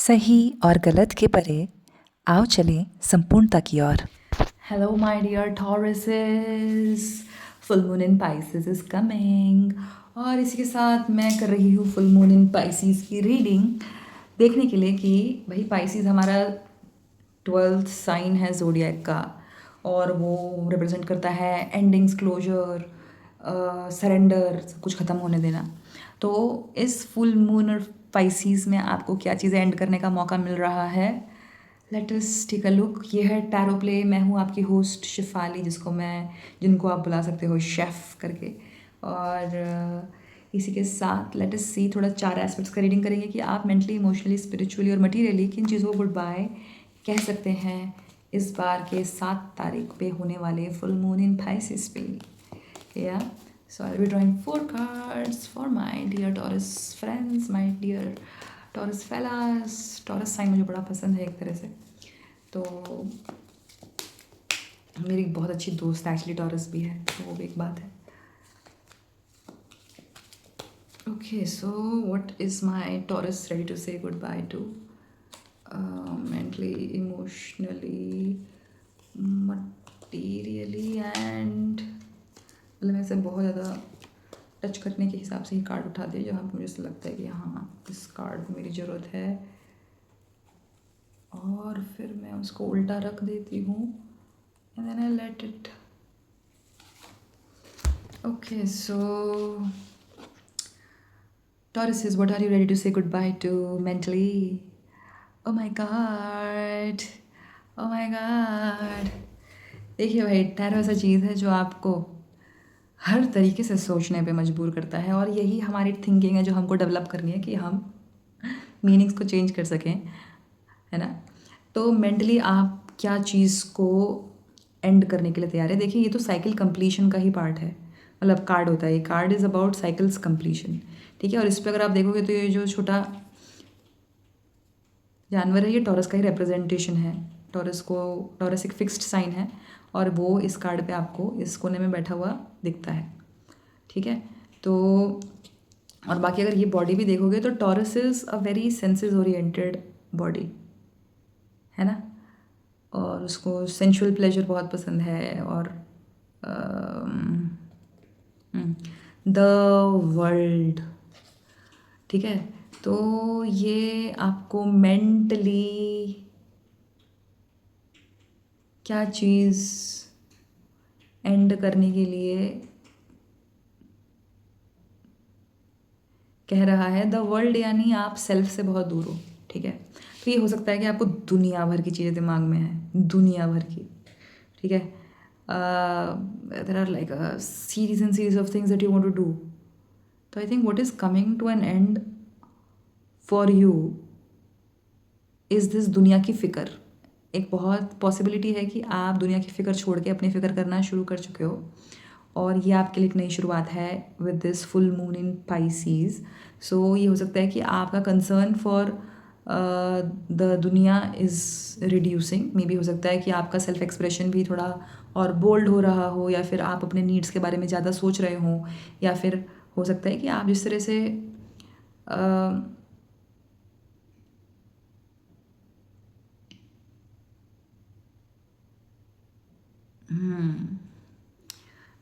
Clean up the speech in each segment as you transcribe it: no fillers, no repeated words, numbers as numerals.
सही और गलत के परे आओ चलें संपूर्णता की ओर। Hello, my dear Tauruses. Full moon in Pisces is coming. और इसी के साथ मैं कर रही हूँ फुल मून इन पाइसिस की रीडिंग देखने के लिए कि भाई पाइसिस हमारा 12th साइन है जोडिएक का और वो रिप्रेजेंट करता है एंडिंग्स, क्लोजर, सरेंडर, सब कुछ ख़त्म होने देना। तो इस फुल मून और पाइसिस में आपको क्या चीज़ें एंड करने का मौका मिल रहा है, let us take a look. ये है टैरो प्ले। मैं हूँ आपकी होस्ट शिफाली, जिनको आप बुला सकते हो शेफ़ करके। और इसी के साथ लेट अस सी, थोड़ा 4 एस्पेक्ट्स का रीडिंग करेंगे कि आप मेंटली, इमोशनली, स्पिरिचुअली और मटीरियली किन चीज़ों को गुड बाय कह सकते हैं इस बार के 7 तारीख पे होने वाले फुल मून इन पाइसिस पे। या so I be drawing 4 cards for my dear Taurus friends, my dear Taurus fellas. Taurus sign मुझे बड़ा पसंद है एक तरह से। तो मेरी बहुत अच्छी दोस्त एक्चुअली टॉरस भी है, तो वो भी एक बात है। Okay, so what is my Taurus ready to say goodbye to? Mentally, emotionally, materially and मतलब मैं से बहुत ज़्यादा टच करने के हिसाब से ही कार्ड उठा दिए जहाँ पे मुझे ऐसा लगता है कि हाँ इस कार्ड को मेरी ज़रूरत है, और फिर मैं उसको उल्टा रख देती हूँ and then I let it. Okay, so Tauruses, what are you ready to say goodbye to mentally? Oh my god, oh my god। देखिए भाई, टैरो ऐसा चीज़ है जो आपको हर तरीके से सोचने पे मजबूर करता है, और यही हमारी थिंकिंग है जो हमको डेवलप करनी है कि हम मीनिंग्स को चेंज कर सकें, है ना। तो मेंटली आप क्या चीज़ को एंड करने के लिए तैयार है? देखिए, ये तो साइकिल कंप्लीशन का ही पार्ट है। मतलब कार्ड होता है, ये card is about cycles completion, ठीक है। और इस पर अगर आप देखोगे तो ये जो छोटा जानवर है ये टॉरस का ही रिप्रेजेंटेशन है। टॉरस एक फिक्स्ड साइन है और वो इस कार्ड पे आपको इस कोने में बैठा हुआ दिखता है, ठीक है। तो और बाकी अगर ये बॉडी भी देखोगे तो taurus is a very senses oriented body, है ना। और उसको सेंशुअल प्लेजर बहुत पसंद है, और द वर्ल्ड, ठीक है। तो ये आपको मेंटली क्या चीज़ एंड करने के लिए कह रहा है? द वर्ल्ड यानी आप सेल्फ से बहुत दूर हो, ठीक है। तो ये हो सकता है कि आपको दुनिया भर की चीज़ें दिमाग में हैं, दुनिया भर की, ठीक है। There are like a series and series of things that you want to do. तो I think what is coming to an end for you is this दुनिया की फ़िक्र। एक बहुत पॉसिबिलिटी है कि आप दुनिया की फ़िक्र छोड़ के अपनी फ़िक्र करना शुरू कर चुके हो, और ये आपके लिए एक नई शुरुआत है with this full moon in Pisces. So ये हो सकता है कि आपका कंसर्न फॉर द दुनिया इज़ रिड्यूसिंग। मे बी हो सकता है कि आपका सेल्फ एक्सप्रेशन भी थोड़ा और बोल्ड हो रहा हो, या फिर आप अपने नीड्स के बारे में ज़्यादा सोच रहे हो, या फिर हो सकता है कि आप जिस तरह से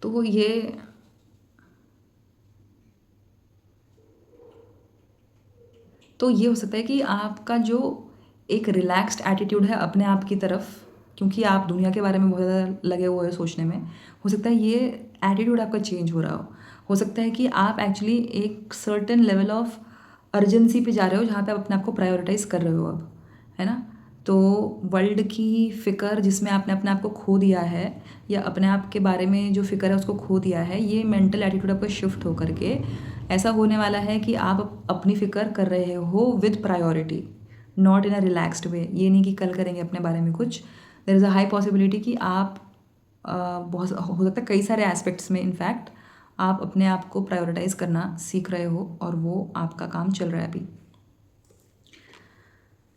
तो ये हो सकता है कि आपका जो एक रिलैक्स्ड एटीट्यूड है अपने आप की तरफ, क्योंकि आप दुनिया के बारे में बहुत ज़्यादा लगे हुए हो सोचने में, हो सकता है ये एटीट्यूड आपका चेंज हो रहा हो सकता है कि आप एक्चुअली एक सर्टेन लेवल ऑफ अर्जेंसी पे जा रहे हो जहाँ पे आप अपने आप को प्रायोरिटाइज़ कर रहे हो अब, है ना। तो वर्ल्ड की फ़िक्र जिसमें आपने अपने आप को खो दिया है, या अपने आप के बारे में जो फ़िक्र है उसको खो दिया है, ये मेंटल एटीट्यूड आपका शिफ्ट हो करके ऐसा होने वाला है कि आप अपनी फ़िक्र कर रहे हो with priority, not in a relaxed way. ये नहीं कि कल करेंगे अपने बारे में कुछ। There is a high possibility कि आप बहुत हो सकता है कई सारे एस्पेक्ट्स में इनफैक्ट आप अपने आप को प्रायोरिटाइज़ करना सीख रहे हो, और वो आपका काम चल रहा है अभी।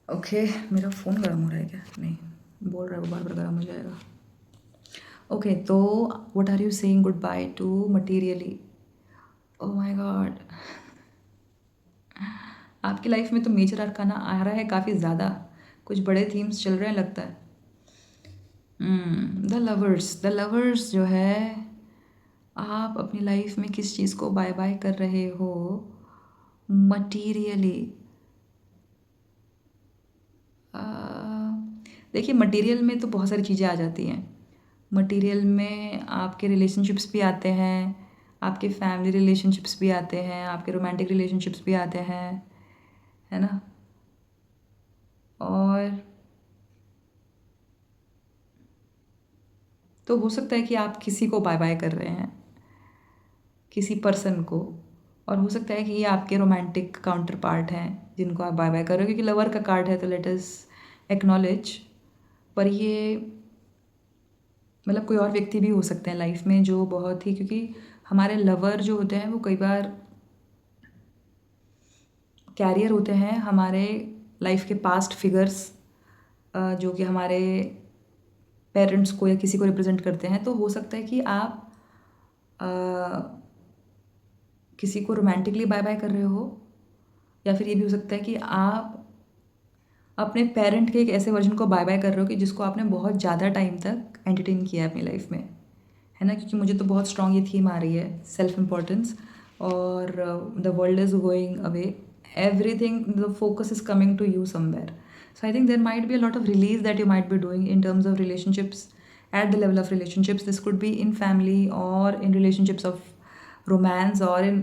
ओके, मेरा फ़ोन गर्म हो रहा है क्या? नहीं, बोल रहा है वो बार बार गर्म हो जाएगा। ओके, तो what are you saying goodbye to materially? Oh my God, आपकी लाइफ में तो मेजर अरकाना आ रहा है काफ़ी ज़्यादा, कुछ बड़े थीम्स चल रहे हैं लगता है। द लवर्स जो है, आप अपनी लाइफ में किस चीज़ को बाय बाय कर रहे हो मटीरियली। देखिए, मटेरियल में तो बहुत सारी चीज़ें आ जाती हैं। मटेरियल में आपके रिलेशनशिप्स भी आते हैं, आपके फैमिली रिलेशनशिप्स भी आते हैं, आपके रोमांटिक रिलेशनशिप्स भी आते हैं, है ना। और तो हो सकता है कि आप किसी को बाय बाय कर रहे हैं, किसी पर्सन को, और हो सकता है कि ये आपके रोमांटिक काउंटर पार्ट हैं जिनको आप बाय बाय कर रहे हो, क्योंकि लवर का कार्ड है तो लेट अस एक्नॉलेज। पर ये मतलब कोई और व्यक्ति भी हो सकते हैं लाइफ में जो बहुत ही, क्योंकि हमारे लवर जो होते हैं वो कई बार कैरियर होते हैं हमारे लाइफ के पास्ट फिगर्स, जो कि हमारे पेरेंट्स को या किसी को रिप्रेजेंट करते हैं। तो हो सकता है कि आप अ, किसी को रोमांटिकली बाय बाय कर रहे हो, या फिर ये भी हो सकता है कि आप अपने पेरेंट के एक ऐसे वर्जन को बाय बाय कर रहे हो कि जिसको आपने बहुत ज़्यादा टाइम तक एंटरटेन किया है अपनी लाइफ में, है ना। क्योंकि मुझे तो बहुत स्ट्रॉन्ग ये थीम आ रही है, सेल्फ इम्पोर्टेंस, और the world is going away, everything, the focus is coming to you somewhere. So I think there might be a lot of release that you might be doing in terms of relationships, at the level of relationships. This could be in family or in relationships of romance, or in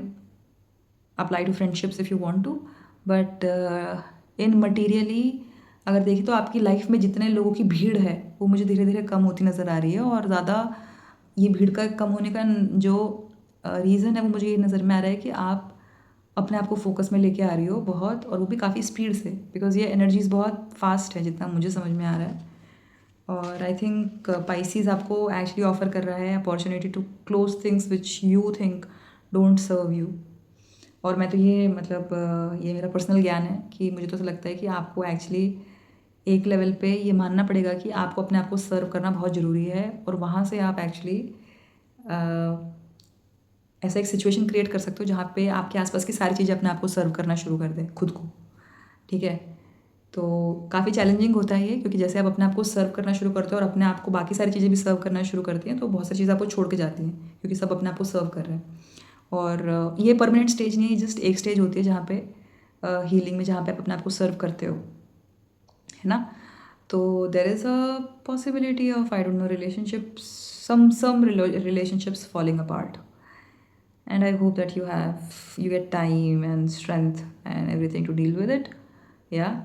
apply to friendships if you want to. But in materially अगर देखें तो आपकी life में जितने लोगों की भीड़ है वो मुझे धीरे धीरे कम होती नज़र आ रही है, और ज़्यादा ये भीड़ का कम होने का जो रीज़न है वो मुझे ये नज़र में आ रहा है कि आप अपने आप को फोकस में लेके आ रही हो बहुत, और वो भी काफ़ी स्पीड से, बिकॉज ये एनर्जीज बहुत फास्ट है जितना मुझे समझ में आ रहा है। और आई थिंक पाइसीज आपको एक्चुअली ऑफर कर रहा है opportunity to close things which you think don't serve you. और मैं तो ये मतलब ये मेरा पर्सनल ज्ञान है कि मुझे तो ऐसा लगता है कि आपको एक्चुअली एक लेवल पे ये मानना पड़ेगा कि आपको अपने आप को सर्व करना बहुत ज़रूरी है, और वहाँ से आप एक्चुअली ऐसा एक सिचुएशन क्रिएट कर सकते हो जहाँ पे आपके आसपास की सारी चीज़ें अपने आप को सर्व करना शुरू कर दें खुद को, ठीक है। तो काफ़ी चैलेंजिंग होता है ये, क्योंकि जैसे आप अपने आप को सर्व करना शुरू करते हो और अपने आप को बाकी सारी चीज़ें भी सर्व करना शुरू करती हैं, तो बहुत सारी चीज़ें आपको छोड़ के जाती हैं, क्योंकि सब अपने आप को सर्व कर रहे हैं। और ये परमानेंट स्टेज नहीं है, जस्ट एक स्टेज होती है जहाँ पे हीलिंग में, जहाँ पे आप अपने आप को सर्व करते हो, है ना। तो there is a possibility of, I don't know, relationships, some relationships falling apart, and I hope that you get time and strength and everything to deal with it. Yeah.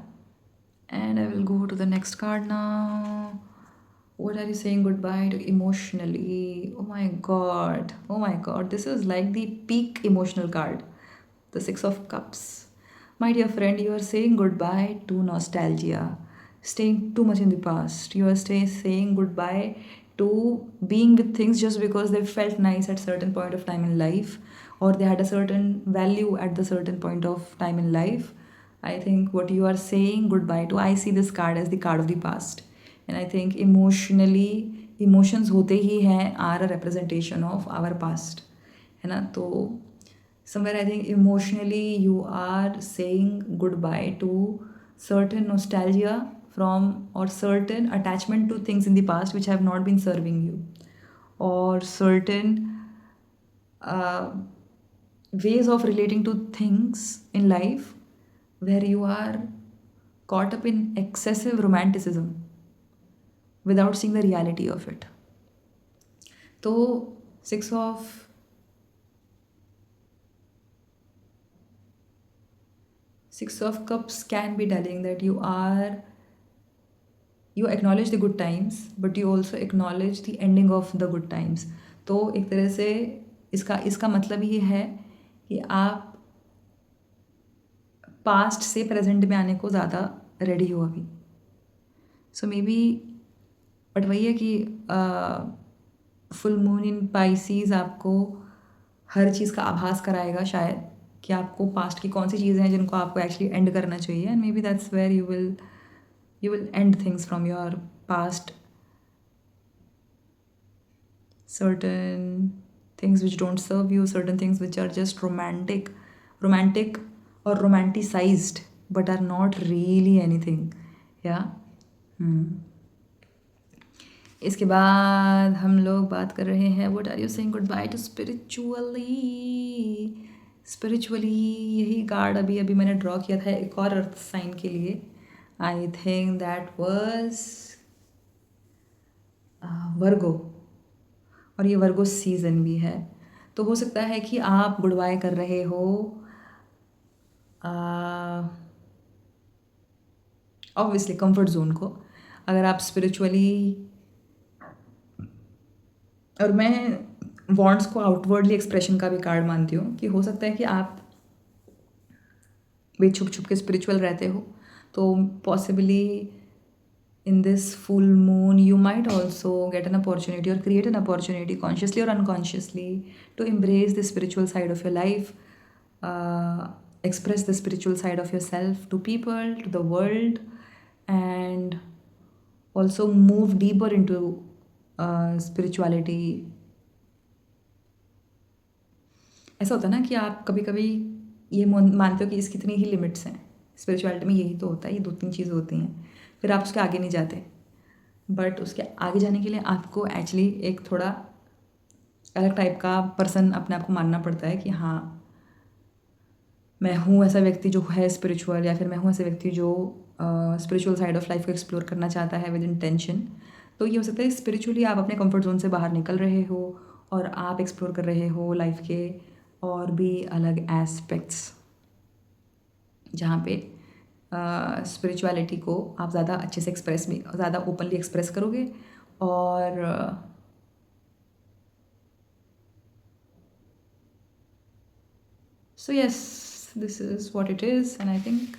And I will go to the next card now. What are you saying goodbye to emotionally? Oh my god, oh my god, this is like the peak emotional card, the Six of Cups. My dear friend, you are saying goodbye to nostalgia, staying too much in the past. You are saying goodbye to being with things just because they felt nice at certain point of time in life, or they had a certain value at the certain point of time in life. I think what you are saying goodbye to, I see this card as the card of the past. And I think emotionally, emotions होते ही हैं are a representation of our past, है ना। तो somewhere I think emotionally you are saying goodbye to certain nostalgia from, or certain attachment to things in the past which have not been serving you, or certain uh, ways of relating to things in life where you are caught up in excessive romanticism without seeing the reality of it. तो six of cups can be telling that you acknowledge the good times, but you also acknowledge the ending of the good times. तो एक तरह से इसका मतलब ये है कि आप पास्ट से प्रेजेंट में आने को ज़्यादा रेडी हो अभी। सो मे बी, बट वही है कि फुल मून इन पाइसीज आपको हर चीज़ का आभास कराएगा शायद, कि आपको पास्ट की कौन सी चीज़ें हैं जिनको आपको एक्चुअली एंड करना चाहिए, and maybe that's where you will end things from your past, certain things which don't serve you, certain things which are just romantic और romanticized but are not really anything. या इसके बाद हम लोग बात कर रहे हैं what are you saying goodbye to spiritually. यही कार्ड अभी अभी मैंने ड्रॉ किया था एक और अर्थ साइन के लिए। आई थिंक दैट वाज वर्गो, और ये वर्गो सीजन भी है। तो हो सकता है कि आप गुड बाय कर रहे हो ऑब्वियसली कंफर्ट जोन को। अगर आप स्पिरिचुअली, और मैं वॉन्ट्स को आउटवर्डली एक्सप्रेशन का भी कार्ड मानती हूँ कि हो सकता है कि आप भी छुप छुप के स्पिरिचुअल रहते हो, तो possibly in this full moon you might also get an opportunity or create an opportunity consciously or unconsciously to embrace the spiritual side of your life, express the spiritual side of yourself to people, to the world, and also move deeper into spirituality. ऐसा होता है ना कि आप कभी कभी ये मानते हो कि इसकी इतनी ही लिमिट्स हैं, स्पिरिचुअलिटी में यही तो होता है, ये 2-3 चीज़ें होती हैं, फिर आप उसके आगे नहीं जाते। बट उसके आगे जाने के लिए आपको एक्चुअली एक थोड़ा अलग टाइप का पर्सन अपने आप को मानना पड़ता है कि हाँ मैं हूँ ऐसा व्यक्ति जो है स्पिरिचुअल, या फिर मैं हूँ ऐसा व्यक्ति जो स्पिरिचुअल साइड ऑफ लाइफ को एक्सप्लोर करना चाहता है विद इंटेंशन। तो ये हो सकता है स्पिरिचुअली आप अपने कंफर्ट जोन से बाहर निकल रहे हो और आप एक्सप्लोर कर रहे हो लाइफ के और भी अलग एस्पेक्ट्स, जहाँ पे स्पिरिचुअलिटी को आप ज़्यादा अच्छे से एक्सप्रेस भी, ज़्यादा ओपनली एक्सप्रेस करोगे। और so yes, this is what it is, and I think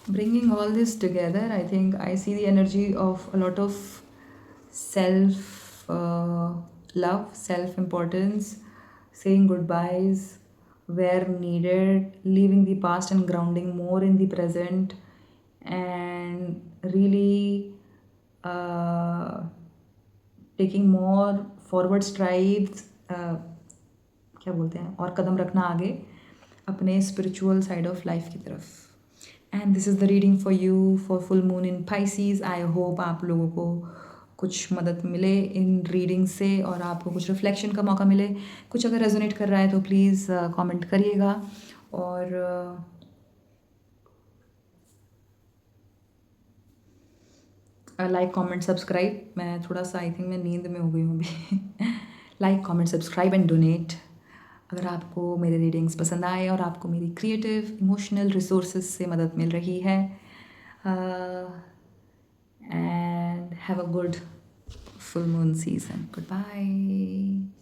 bringing all this together, I think I see the energy of a lot of self love, self importance, saying goodbyes where needed, leaving the past and grounding more in the present, and really taking more forward strides, क्या बोलते हैं, और कदम रखना आगे अपने spiritual side of life की तरफ। And this is the reading for you for full moon in Pisces. I hope आप लोगों को कुछ मदद मिले इन रीडिंग से और आपको कुछ रिफ्लेक्शन का मौका मिले। कुछ अगर रेजोनेट कर रहा है तो प्लीज़ कमेंट करिएगा, और लाइक कमेंट सब्सक्राइब। मैं थोड़ा सा आई थिंक मैं नींद में हो गई हूँ अभी। Like comment subscribe and donate अगर आपको मेरे रीडिंग्स पसंद आए और आपको मेरी क्रिएटिव इमोशनल रिसोर्सेज से मदद मिल रही है। And have a good full moon season. Good bye.